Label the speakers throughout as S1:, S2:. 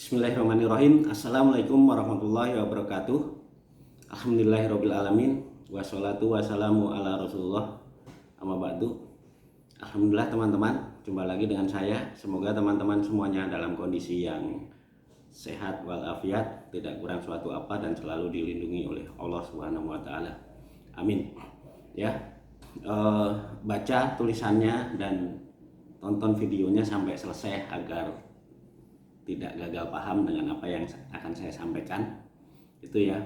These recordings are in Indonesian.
S1: Bismillahirrahmanirrahim. Assalamualaikum warahmatullahi wabarakatuh. Alhamdulillahirabbil alamin. Wassalatu wassalamu ala Rasulullah. Amma ba'du. Alhamdulillah teman-teman, jumpa lagi dengan saya. Semoga teman-teman semuanya dalam kondisi yang sehat walafiat, tidak kurang suatu apa dan selalu dilindungi oleh Allah Subhanahu wa taala. Amin. Ya. Baca tulisannya dan tonton videonya sampai selesai agar tidak gagal paham dengan apa yang akan saya sampaikan, itu ya.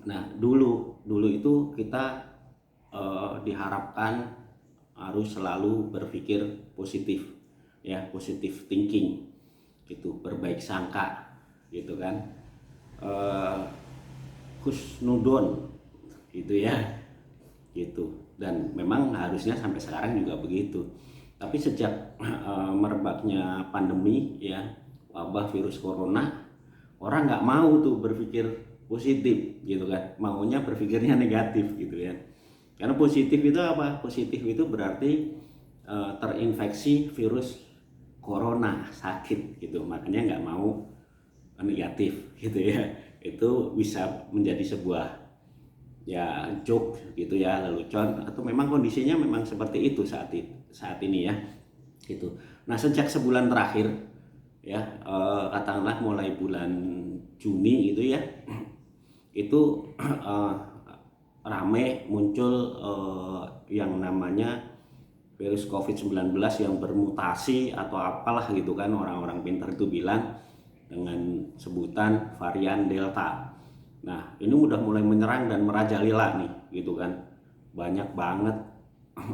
S1: Nah, dulu itu kita diharapkan harus selalu berpikir positif, ya, positive thinking, gitu, berbaik sangka, gitu kan, husnudon, gitu ya, gitu. Dan memang harusnya sampai sekarang juga begitu. Tapi sejak merebaknya pandemi, ya, wabah virus corona, orang nggak mau tuh berpikir positif, gitu kan, maunya berpikirnya negatif, gitu ya. Karena positif itu apa? Positif itu berarti terinfeksi virus corona, sakit, gitu, makanya nggak mau negatif, gitu ya. Itu bisa menjadi sebuah, ya, joke, gitu ya, lelucon, atau memang kondisinya memang seperti itu saat ini, ya, gitu. Nah, sejak sebulan terakhir, ya, katakanlah mulai bulan Juni gitu ya, itu rame muncul yang namanya virus COVID-19 yang bermutasi atau apalah, gitu kan, orang-orang pintar itu bilang dengan sebutan varian Delta. Nah, ini udah mulai menyerang dan merajalela nih, gitu kan. Banyak banget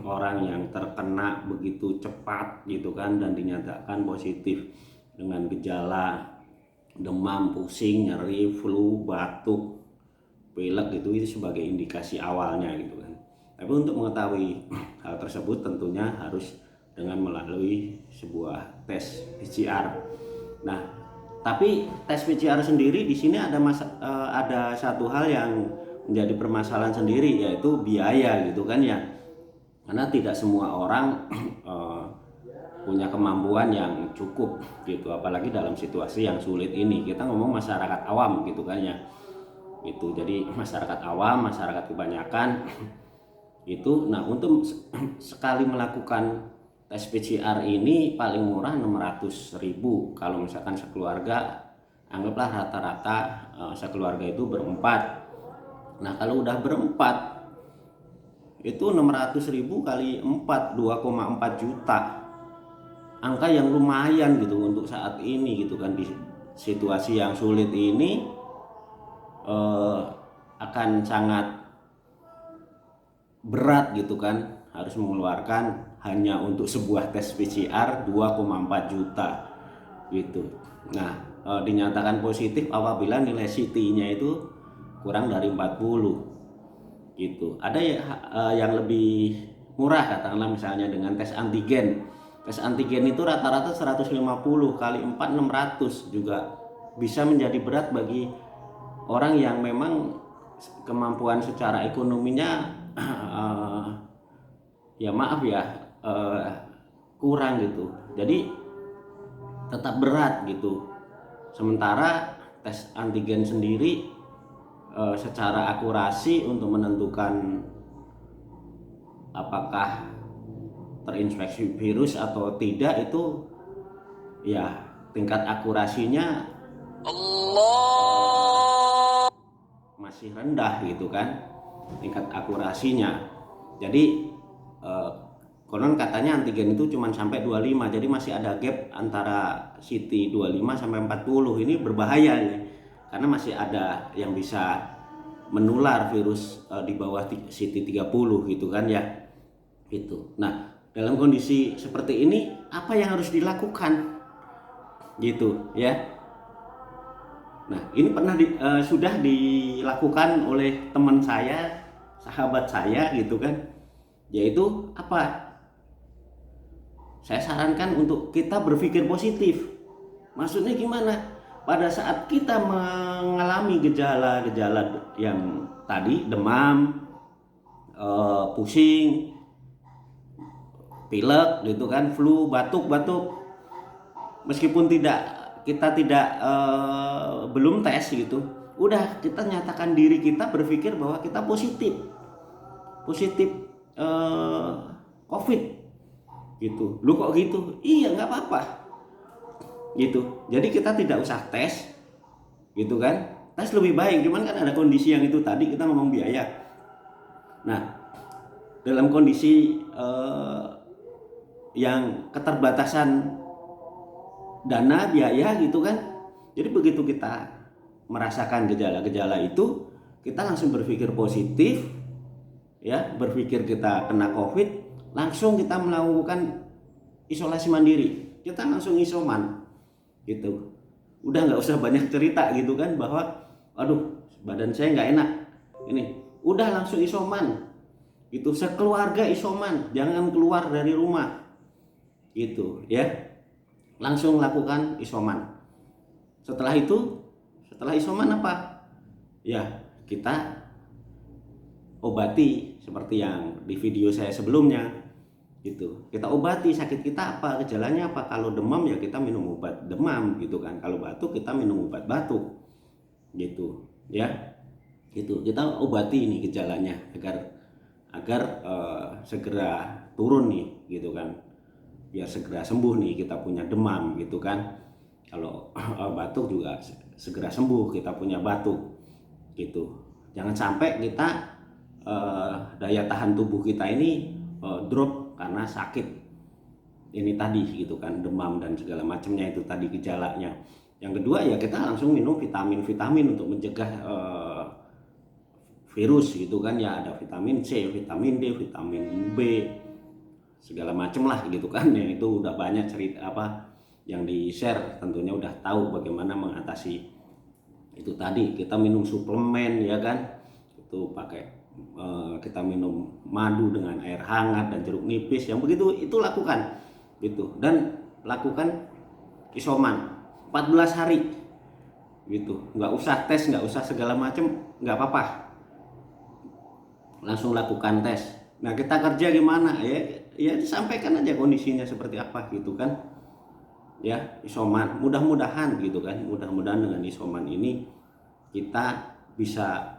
S1: orang yang terkena begitu cepat, gitu kan, dan dinyatakan positif dengan gejala demam, pusing, nyeri, flu, batuk, pilek, gitu, itu sebagai indikasi awalnya, gitu kan. Tapi untuk mengetahui hal tersebut tentunya harus dengan melalui sebuah tes PCR. Nah, tapi tes PCR sendiri di sini ada satu hal yang menjadi permasalahan sendiri, yaitu biaya, gitu kan ya. Karena tidak semua orang punya kemampuan yang cukup, gitu, apalagi dalam situasi yang sulit ini. Kita ngomong masyarakat awam, gitu kan ya. Itu jadi masyarakat awam, masyarakat kebanyakan itu. Nah, untuk sekali melakukan tes PCR ini paling murah 600.000 kalau misalkan sekeluarga, anggaplah rata-rata sekeluarga itu berempat. Nah, kalau udah berempat itu 600.000 kali 4, 2,4 juta. Angka yang lumayan, gitu, untuk saat ini, gitu kan, di situasi yang sulit ini akan sangat berat, gitu kan, harus mengeluarkan hanya untuk sebuah tes PCR 2,4 juta, gitu. Nah, dinyatakan positif apabila nilai CT-nya itu kurang dari 40, gitu. Ada yang lebih murah, katakanlah misalnya dengan tes antigen. Tes antigen itu rata-rata 150 kali 4, 600, juga bisa menjadi berat bagi orang yang memang kemampuan secara ekonominya ya maaf ya, kurang, gitu. Jadi tetap berat, gitu. Sementara tes antigen sendiri secara akurasi untuk menentukan apakah terinfeksi virus atau tidak itu, ya, tingkat akurasinya masih rendah, gitu kan, tingkat akurasinya. Jadi konon katanya antigen itu cuma sampai 25, jadi masih ada gap antara CT 25 sampai 40. Ini berbahaya nih, karena masih ada yang bisa menular virus di bawah CT 30, gitu kan ya, gitu. Nah, dalam kondisi seperti ini apa yang harus dilakukan, gitu ya. Nah, ini sudah dilakukan oleh teman saya, sahabat saya, gitu kan, yaitu apa? Saya sarankan untuk kita berpikir positif. Maksudnya gimana? Pada saat kita mengalami gejala-gejala yang tadi, demam, pusing, pilek, gitu kan, flu, batuk, meskipun tidak kita tidak belum tes gitu, udah kita nyatakan diri kita berpikir bahwa kita positif eh, COVID gitu. Lu kok gitu? Iya nggak apa-apa gitu. Jadi kita tidak usah tes gitu kan. Tes lebih baik, cuman kan ada kondisi yang itu tadi kita ngomong biaya. Nah, dalam kondisi yang keterbatasan dana biaya gitu kan, jadi begitu kita merasakan gejala-gejala itu, kita langsung berpikir positif ya, berpikir kita kena COVID, langsung kita melakukan isolasi mandiri, kita langsung isoman gitu. Udah nggak usah banyak cerita gitu kan, bahwa aduh badan saya nggak enak ini, udah langsung isoman gitu, sekeluarga isoman, jangan keluar dari rumah gitu ya, langsung lakukan isoman. Setelah isoman apa ya, kita obati seperti yang di video saya sebelumnya gitu. Kita obati sakit kita apa, gejalanya apa. Kalau demam ya kita minum obat demam gitu kan, kalau batuk kita minum obat batuk gitu ya. Gitu kita obati ini gejalanya agar segera turun nih gitu kan, biar segera sembuh nih, kita punya demam gitu kan. Kalau batuk juga segera sembuh, kita punya batuk gitu. Jangan sampai kita daya tahan tubuh kita ini drop karena sakit ini tadi gitu kan, demam dan segala macamnya itu tadi gejalanya. Yang kedua ya kita langsung minum vitamin untuk mencegah virus gitu kan ya, ada vitamin C, vitamin D, vitamin B, segala macem lah gitu kan ya. Itu udah banyak cerita apa yang di share, tentunya udah tahu bagaimana mengatasi itu tadi. Kita minum suplemen ya kan, itu pakai kita minum madu dengan air hangat dan jeruk nipis, yang begitu itu lakukan gitu, dan lakukan isoman 14 hari gitu. Nggak usah tes, nggak usah segala macem, nggak apa-apa, langsung lakukan tes. Nah kita kerja gimana ya disampaikan aja kondisinya seperti apa gitu kan ya, isoman. Mudah-mudahan gitu kan, mudah-mudahan dengan isoman ini kita bisa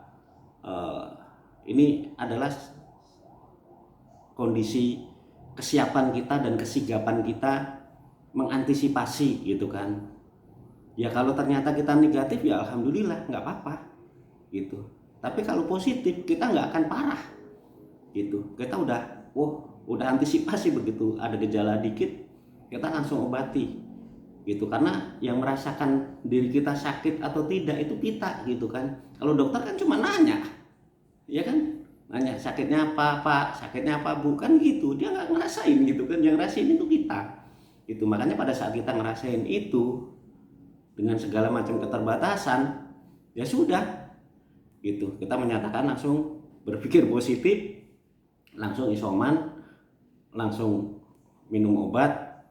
S1: ini adalah kondisi kesiapan kita dan kesigapan kita mengantisipasi gitu kan ya. Kalau ternyata kita negatif ya alhamdulillah, nggak apa-apa gitu. Tapi kalau positif kita nggak akan parah gitu. Kita udah antisipasi, begitu ada gejala dikit kita langsung obati gitu, karena yang merasakan diri kita sakit atau tidak itu kita gitu kan. Kalau dokter kan cuma nanya ya kan, nanya sakitnya apa Pak, sakitnya apa Bu, kan gitu. Dia nggak ngerasain gitu kan, yang ngerasain itu kita gitu. Makanya pada saat kita ngerasain itu dengan segala macam keterbatasan ya sudah gitu, kita menyatakan langsung berpikir positif, langsung isoman, langsung minum obat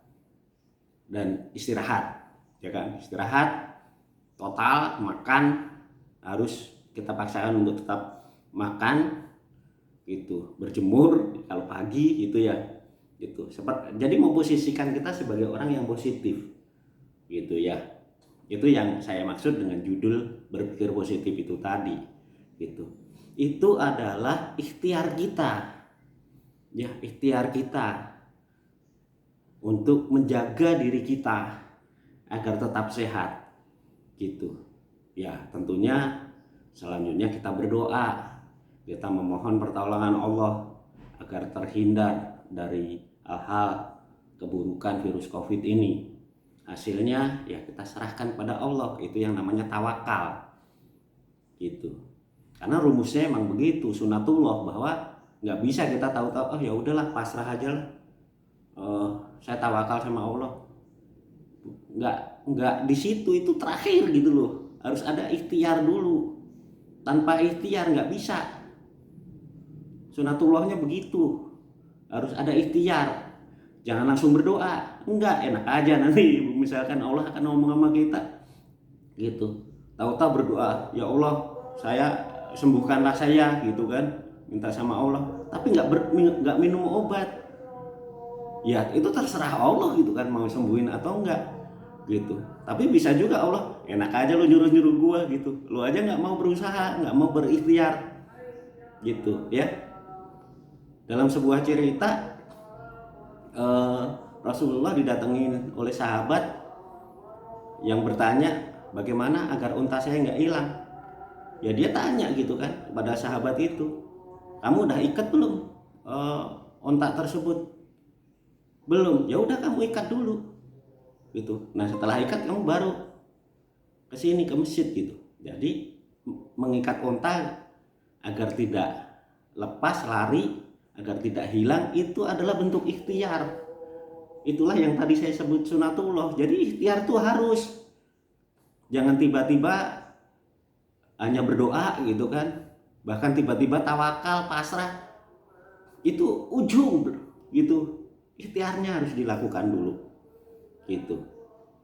S1: dan istirahat ya kan. Istirahat total, makan harus kita paksakan untuk tetap makan gitu, berjemur kalau pagi gitu ya gitu. Jadi memposisikan kita sebagai orang yang positif gitu ya. Itu yang saya maksud dengan judul berpikir positif itu tadi gitu. Itu adalah ikhtiar kita ya, ikhtiar kita untuk menjaga diri kita agar tetap sehat gitu ya. Tentunya selanjutnya kita berdoa, kita memohon pertolongan Allah agar terhindar dari hal-hal keburukan virus COVID ini. Hasilnya ya kita serahkan pada Allah, itu yang namanya tawakal gitu. Karena rumusnya emang begitu, sunatullah, bahwa nggak bisa kita tahu-tahu oh ya udahlah pasrah aja lah, saya tawakal sama Allah. Nggak di situ, itu terakhir gitu loh. Harus ada ikhtiar dulu. Tanpa ikhtiar nggak bisa. Sunatullahnya begitu, harus ada ikhtiar. Jangan langsung berdoa, enggak, enak aja nanti misalkan Allah akan ngomong sama kita gitu. Tahu-tahu berdoa, ya Allah saya sembuhkanlah saya gitu kan, minta sama Allah, tapi nggak minum obat. Ya itu terserah Allah gitu kan, mau sembuhin atau enggak gitu. Tapi bisa juga Allah, enak aja lu nyuruh-nyuruh gua gitu, lu aja nggak mau berusaha, nggak mau berikhtiar gitu ya. Dalam sebuah cerita, eh, Rasulullah didatengin oleh sahabat yang bertanya, bagaimana agar unta saya nggak hilang. Ya dia tanya gitu kan pada sahabat itu, kamu udah ikat belum eh, unta tersebut? Belum. Ya udah kamu ikat dulu gitu. Nah setelah ikat kamu baru ke sini ke masjid gitu. Jadi mengikat unta agar tidak lepas lari, agar tidak hilang, itu adalah bentuk ikhtiar. Itulah yang tadi saya sebut sunatullah. Jadi ikhtiar itu harus, jangan tiba-tiba hanya berdoa gitu kan, bahkan tiba-tiba tawakal pasrah, itu ujung gitu. Ikhtiarnya harus dilakukan dulu gitu.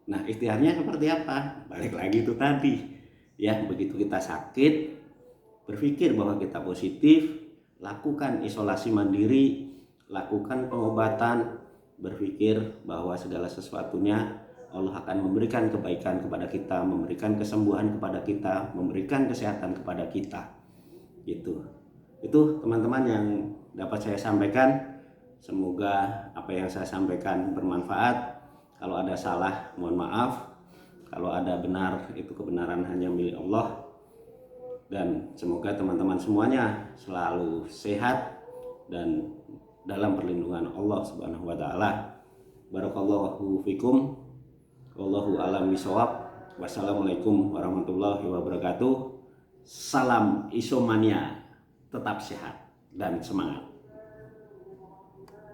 S1: Nah ikhtiarnya seperti apa? Balik lagi itu tadi ya, begitu kita sakit berpikir bahwa kita positif, lakukan isolasi mandiri, lakukan pengobatan, berpikir bahwa segala sesuatunya Allah akan memberikan kebaikan kepada kita, memberikan kesembuhan kepada kita, memberikan kesehatan kepada kita gitu. Itu teman-teman yang dapat saya sampaikan. Semoga apa yang saya sampaikan bermanfaat. Kalau ada salah mohon maaf, kalau ada benar itu kebenaran hanya milik Allah. Dan semoga teman-teman semuanya selalu sehat dan dalam perlindungan Allah Subhanahu wa taala. Barakallahu fikum. Wallahu a'lam bishawab. Wassalamualaikum warahmatullahi wabarakatuh. Salam isomania, tetap sehat dan semangat.